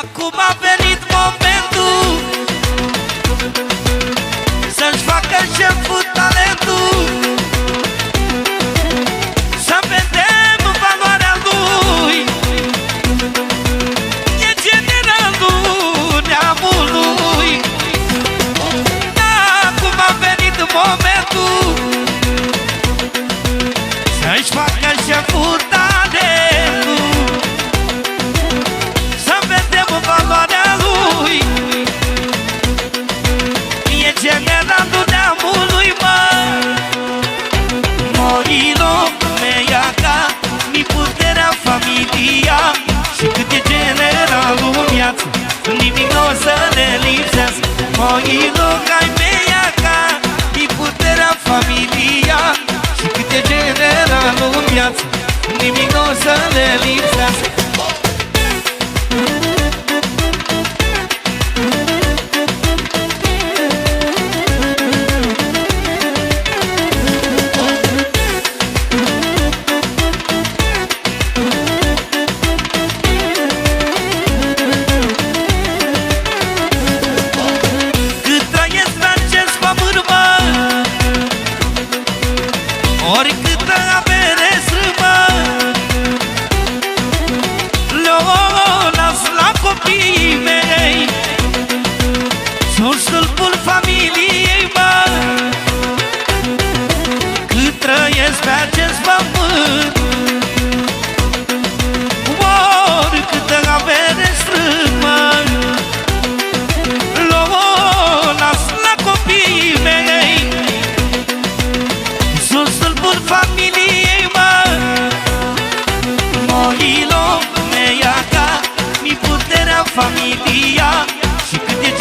Acum a venit momentul să-și facă șeful talentul, să vedem valoarea lui. E generalul neamului. Acum a venit momentul să-și facă șeful talentul, să vedem valoarea lui. E generalul neamului, mă. Moilo mea ca mi puterea familia, și cât e generalul în viață, nimic n-o să ne lipsească. Moilo mea ca mi puterea familia, și cât e generalul în viață, nimic n-o să ne lipsească. Oricâtă avere strâmbă le-o las la copiii mei, sunt stâlpul familiei, mă. Cât trăiesc pe acest pământ, oricâtă avere strâmbă le-o las la copiii mei, sunt stâlpul familiei, mă. Moilo mea ca mi puterea familia, și cât e